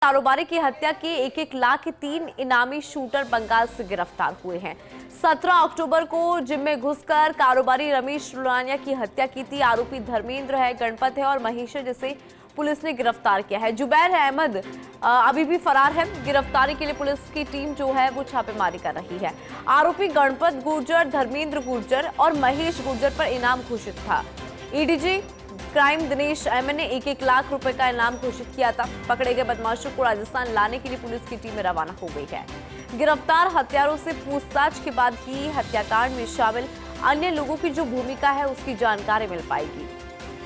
कारोबारी की हत्या के 1-1 लाख के 3 इनामी शूटर बंगाल से गिरफ्तार हुए हैं। 17 अक्टूबर को जिम में घुसकर कारोबारी रमेश रुलानिया की हत्या की थी। आरोपी धर्मेंद्र है, गणपत है और महेश है, जिसे पुलिस ने गिरफ्तार किया है। जुबैर अहमद अभी भी फरार है। गिरफ्तारी के लिए पुलिस की टीम जो है वो छापेमारी कर रही है। आरोपी गणपत गुर्जर, धर्मेंद्र गुर्जर और महेश गुर्जर पर इनाम घोषित था। एडीजी क्राइम दिनेश एमएन ने 1-1 लाख रुपए का इनाम घोषित किया था। पकड़े गए बदमाशों को राजस्थान लाने के लिए पुलिस की टीम रवाना हो गई है। गिरफ्तार हत्यारों से पूछताछ के बाद ही हत्याकांड में शामिल अन्य लोगों की जो भूमिका है उसकी जानकारी मिल पाएगी।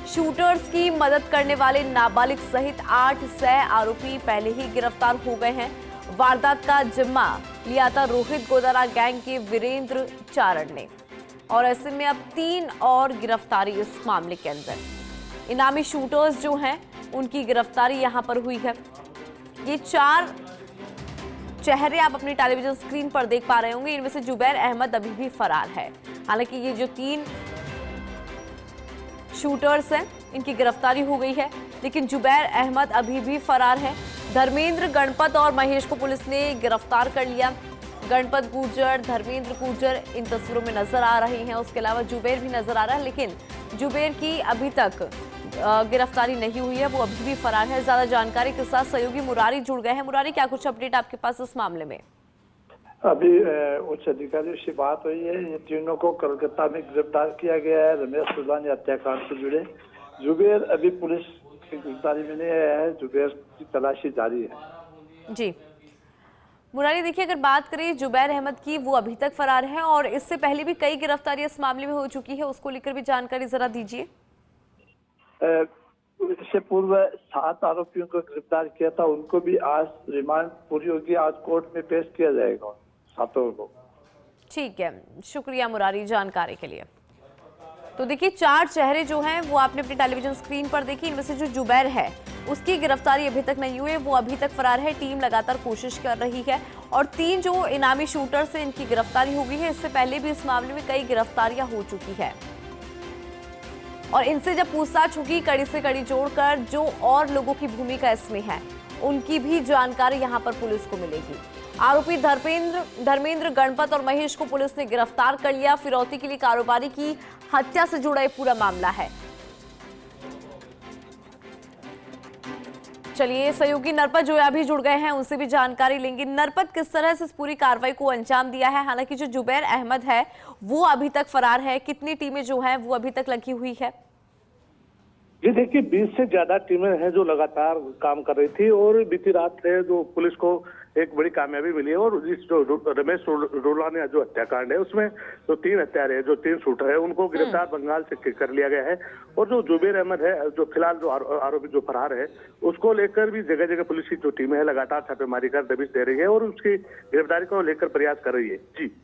शूटर्स की मदद करने वाले नाबालिग सहित 8 सह आरोपी पहले ही गिरफ्तार हो गए हैं। वारदात का जिम्मा लिया था रोहित गोदारा गैंग के वीरेंद्र चारण ने, और ऐसे में अब 3 और गिरफ्तारी इस मामले के अंदर। इनामी शूटर्स जो हैं उनकी गिरफ्तारी यहां पर हुई है। ये 4 चेहरे आप अपनी टेलीविजन स्क्रीन पर देख पा रहे होंगे। इनमें से जुबैर अहमद अभी भी फरार है। हालांकि ये जो 3 शूटर्स हैं इनकी गिरफ्तारी हो गई है, लेकिन जुबैर अहमद अभी भी फरार है। धर्मेंद्र, गणपत और महेश को पुलिस ने गिरफ्तार कर लिया। गणपत गुर्जर, धर्मेंद्र गुर्जर इन तस्वीरों में नजर आ रहे हैं। उसके अलावा जुबैर भी नजर आ रहा है, लेकिन जुबैर की अभी तक गिरफ्तारी नहीं हुई है, वो अभी भी फरार है। ज्यादा जानकारी के साथ सहयोगी मुरारी जुड़ गए हैं। मुरारी, क्या कुछ अपडेट आपके पास इस मामले में? अभी उच्च अधिकारियों से बात हुई है। ये तीनों को कोलकाता में गिरफ्तार किया गया है रमेश रुलानिया हत्याकांड से जुड़े। जुबैर अभी पुलिस की गिरफ्तारी में नहीं आया है। जुबैर की तलाशी जारी है। जी मुरारी, देखिए, अगर बात करें जुबैर अहमद की, वो अभी तक फरार है और इससे पहले भी कई गिरफ्तारियां इस मामले में हो चुकी है। उसको लेकर भी जानकारी जरा दीजिए। इससे पूर्व 7 आरोपियों को गिरफ्तार किया था। उनको भी आज रिमांड पूरी होगी। आज कोर्ट में पेश किया जाएगा 7 को। ठीक है, शुक्रिया मुरारी जानकारी के लिए। तो देखिए, 4 चेहरे जो हैं वो आपने अपनी टेलीविजन स्क्रीन पर देखी। इनमें से जो जुबैर है उसकी गिरफ्तारी अभी तक नहीं हुई है, वो अभी तक फरार है। टीम लगातार कोशिश कर रही है और 3 जो इनामी शूटर से इनकी गिरफ्तारी हो गई है। इससे पहले भी इस मामले में कई गिरफ्तारियां हो चुकी है और इनसे जब पूछताछ होगी कड़ी से कड़ी जोड़कर, जो और लोगों की भूमिका इसमें है उनकी भी जानकारी यहां पर पुलिस को मिलेगी। आरोपी धर्मेंद्र, गणपत और महेश को पुलिस ने गिरफ्तार कर लिया। फिरौती के लिए कारोबारी की हत्या से जुड़ा ये पूरा मामला है। चलिए, सहयोगी नरपत जो अभी जुड़ गए हैं उनसे भी जानकारी लेंगे। नरपत, किस तरह से इस पूरी कार्रवाई को अंजाम दिया है? हालांकि जो जुबैर अहमद है वो अभी तक फरार है। कितनी टीमें जो हैं वो अभी तक लगी हुई है? जी देखिए, 20 से ज्यादा टीमें हैं जो लगातार काम कर रही थी और बीती रात से जो पुलिस को एक बड़ी कामयाबी मिली है। और इस जो रमेश रुलानिया जो हत्याकांड है उसमें जो 3 हत्यारे हैं, जो 3 शूटर है, उनको गिरफ्तार बंगाल से कर लिया गया है। और जो जुबैर अहमद है, जो फिलहाल जो आरोपी जो फरार है, उसको लेकर भी जगह जगह पुलिस की जो टीम है लगातार छापेमारी कर दबिश दे रही है और उसकी गिरफ्तारी को लेकर प्रयास कर रही है। जी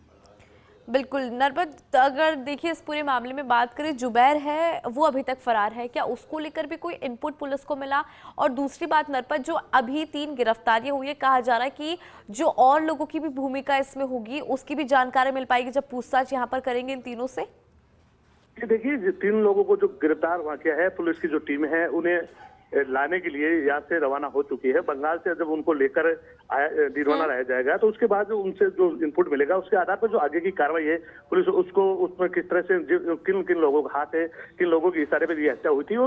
बिल्कुल नरपत, अगर देखिए इस पूरे मामले में बात करें, जुबैर है वो अभी तक फरार है, क्या उसको लेकर भी कोई इनपुट पुलिस को मिला? और दूसरी बात नरपत, जो अभी 3 गिरफ्तारियां हुई है, कहा जा रहा है कि जो और लोगों की भी भूमिका इसमें होगी उसकी भी जानकारी मिल पाएगी जब पूछताछ यहाँ पर करेंगे इन तीनों से? देखिए, 3 लोगों को जो गिरफ्तार हुआ किया है, पुलिस की जो टीम है उन्हें लाने के लिए यहाँ से रवाना हो चुकी है। बंगाल से जब उनको लेकर रवाना रह जाएगा तो उसके बाद जो उनसे जो इनपुट मिलेगा उसके आधार पर जो आगे की कार्रवाई है पुलिस उसको उसमें किस तरह से किन किन लोगों का हाथ है, किन लोगों के इशारे पर ये हत्या हुई थी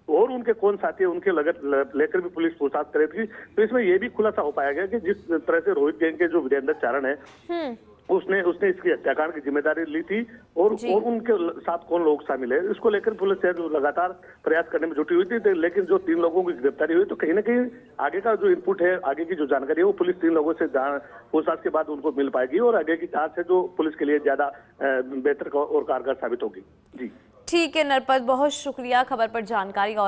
और उनके कौन साथी है, उनके लेकर भी पुलिस पूछताछ करेगी। तो इसमें यह भी खुलासा हो पाया गया कि जिस तरह से रोहित गैंग के जो वीरेंद्र चारण है उसने इसकी हत्याकांड की जिम्मेदारी ली थी और उनके साथ कौन लोग शामिल है, इसको लेकर पुलिस लगातार प्रयास करने में जुटी हुई थी। लेकिन जो 3 लोगों की गिरफ्तारी हुई तो कहीं ना कहीं आगे का जो इनपुट है, आगे की जो जानकारी है वो पुलिस 3 लोगों से पूछताछ के बाद उनको मिल पाएगी और आगे की जांच है जो पुलिस के लिए ज्यादा बेहतर और कारगर साबित होगी। जी ठीक है नरपत, बहुत शुक्रिया खबर पर जानकारी।